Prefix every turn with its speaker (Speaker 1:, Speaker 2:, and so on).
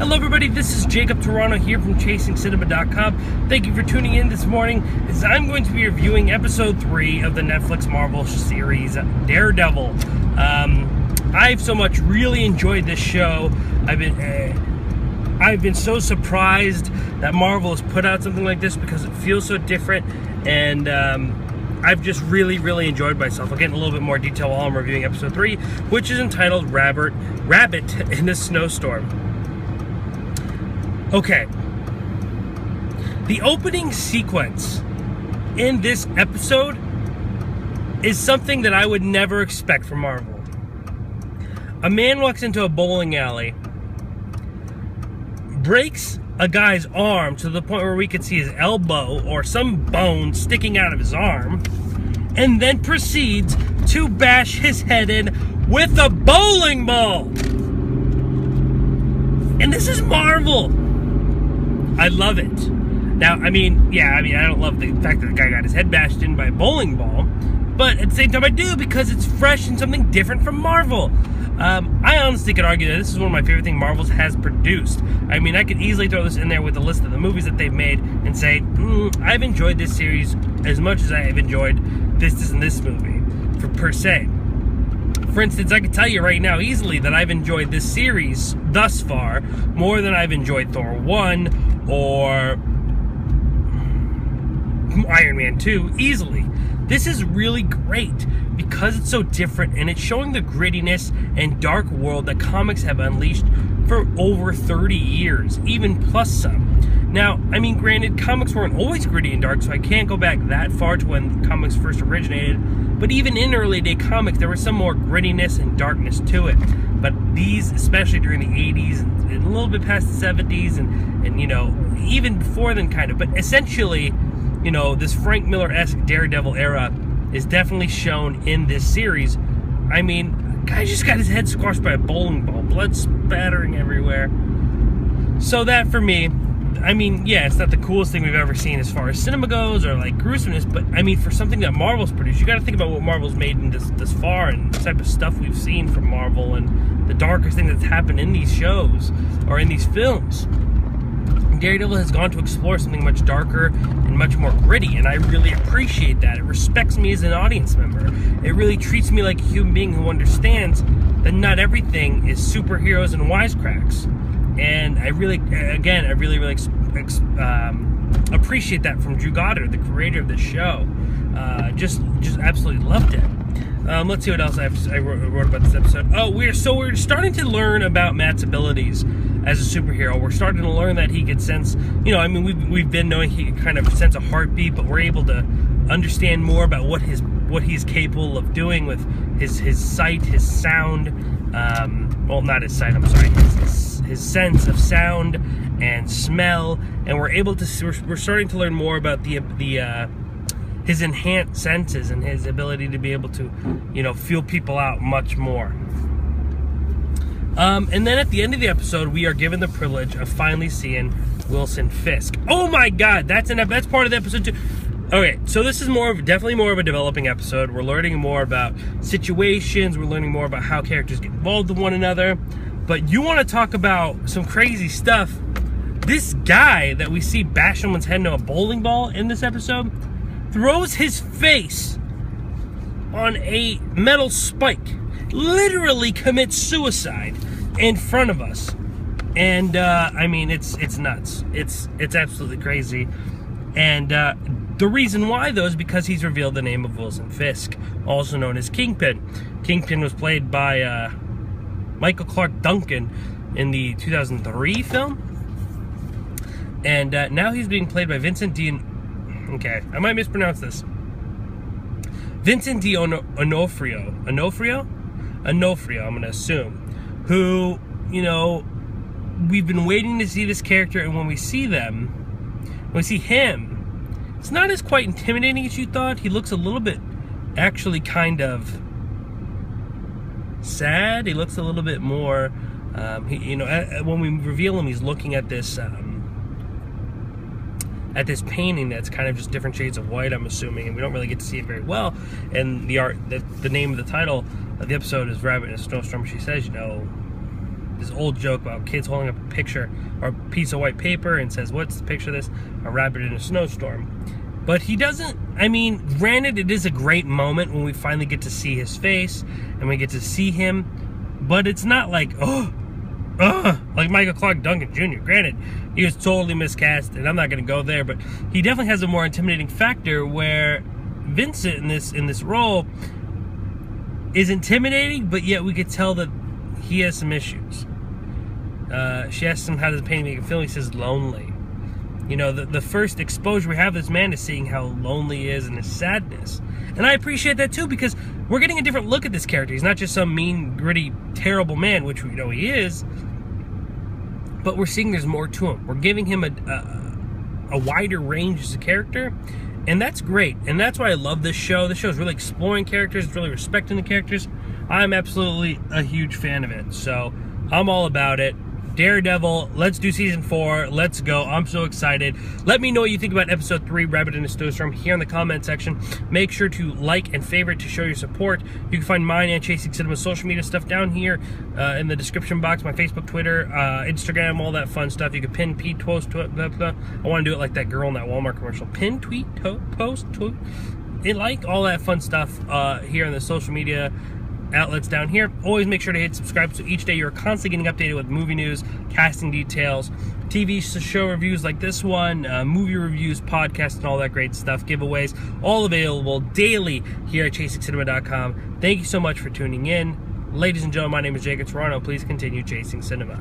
Speaker 1: Hello everybody, this is Jacob Toronto here from ChasingCinema.com. Thank you for tuning in this morning as I'm going to be reviewing episode 3 of the Netflix Marvel series Daredevil. I've so much really enjoyed this show. I've been so surprised that Marvel has put out something like this because it feels so different, and I've just really enjoyed myself. I'll get in a little bit more detail while I'm reviewing episode 3, which is entitled Rabbit in a Snowstorm. Okay, the opening sequence in this episode is something that I would never expect from Marvel. A man walks into a bowling alley, breaks a guy's arm to the point where we could see his elbow or some bone sticking out of his arm, and then proceeds to bash his head in with a bowling ball. And this is Marvel. I love it. Now, I don't love the fact that the guy got his head bashed in by a bowling ball, but at the same time I do, because it's fresh and something different from Marvel. I honestly could argue that this is one of my favorite things Marvel has produced. I mean, I could easily throw this in there with a list of the movies that they've made and say, I've enjoyed this series as much as I have enjoyed this and this movie, per se. For instance, I can tell you right now easily that I've enjoyed this series thus far more than I've enjoyed Thor 1 or Iron Man 2 easily. This is really great because it's so different, and it's showing the grittiness and dark world that comics have unleashed for over 30 years, even plus some. Now, I mean, granted, comics weren't always gritty and dark, so I can't go back that far to when comics first originated, but even in early day comics, there was some more grittiness and darkness to it. But these, especially during the 80s and a little bit past the 70s and you know, even before then kind of, but essentially, you know, this Frank Miller-esque Daredevil era is definitely shown in this series. I mean, guy just got his head squashed by a bowling ball, blood spattering everywhere. So that, for me, I mean, yeah, it's not the coolest thing we've ever seen as far as cinema goes or like gruesomeness, but I mean, for something that Marvel's produced, you got to think about what Marvel's made in this far and the type of stuff we've seen from Marvel and the darkest thing that's happened in these shows or in these films. Daredevil has gone to explore something much darker and much more gritty, and I really appreciate that. It respects me as an audience member. It really treats me like a human being who understands that not everything is superheroes and wisecracks. And I really appreciate that from Drew Goddard, the creator of the show. Just absolutely loved it. Let's see what else I wrote about this episode. Oh, we're starting to learn about Matt's abilities as a superhero. We're starting to learn that he could sense, you know, I mean, we've been knowing he can kind of sense a heartbeat, but we're able to understand more about what he's capable of doing with his sight, his sound. Well, not his sight. I'm sorry. His sense of sound and smell, and we're starting to learn more about his enhanced senses and his ability to be able to, you know, feel people out much more. And then at the end of the episode, we are given the privilege of finally seeing Wilson Fisk. Oh my God, that's part of the episode too. Okay, so this is definitely more of a developing episode. We're learning more about situations. We're learning more about how characters get involved with one another. But you want to talk about some crazy stuff? This guy that we see bash someone's head into a bowling ball in this episode throws his face on a metal spike, literally commits suicide in front of us. And I mean, it's nuts. It's absolutely crazy. And the reason why, though, is because he's revealed the name of Wilson Fisk, also known as Kingpin. Kingpin was played by Michael Clark Duncan in the 2003 film. And now he's being played by Vincent Okay, I might mispronounce this. Vincent D'onofrio. Onofrio, I'm going to assume. Who, you know, we've been waiting to see this character, and when we see him, it's not as quite intimidating as you thought. He looks a little bit, actually, kind of sad. He looks a little bit more, when we reveal him, he's looking at this painting that's kind of just different shades of white, I'm assuming, and we don't really get to see it very well. And the name of the title of the episode is Rabbit in a Snowstorm. She says, you know, this old joke about kids holding up a picture or a piece of white paper and says, what's the picture of this? A rabbit in a snowstorm. But he doesn't, I mean, granted, it is a great moment when we finally get to see his face and we get to see him, but it's not like, like Michael Clark Duncan Jr. Granted, he was totally miscast, and I'm not going to go there, but he definitely has a more intimidating factor where Vincent in this role is intimidating, but yet we could tell that he has some issues. She asks him, how does the painting make him feel? He says, lonely. You know, the first exposure we have of this man is seeing how lonely he is and his sadness. And I appreciate that too, because we're getting a different look at this character. He's not just some mean, gritty, terrible man, which we know he is, but we're seeing there's more to him. We're giving him a wider range as a character, and that's great. And that's why I love this show. This show is really exploring characters. It's really respecting the characters. I'm absolutely a huge fan of it. So I'm all about it. Daredevil, let's do season 4. Let's go. I'm so excited. Let me know what you think about episode 3, Rabbit in a Snowstorm, here in the comment section. Make sure to like and favorite to show your support. You can find mine and Chasing Cinema social media stuff down here in the description box. My Facebook, Twitter, Instagram, all that fun stuff. You can pin, post, I want to do it like that girl in that Walmart commercial. Pin, tweet, post, tweet, and like all that fun stuff here in the social media outlets down here. Always make sure to hit subscribe so each day you're constantly getting updated with movie news, casting details, TV show reviews like this one, movie reviews, podcasts, and all that great stuff, giveaways, all available daily here at ChasingCinema.com. Thank you so much for tuning in. Ladies and gentlemen, my name is Jacob Toronto. Please continue chasing cinema.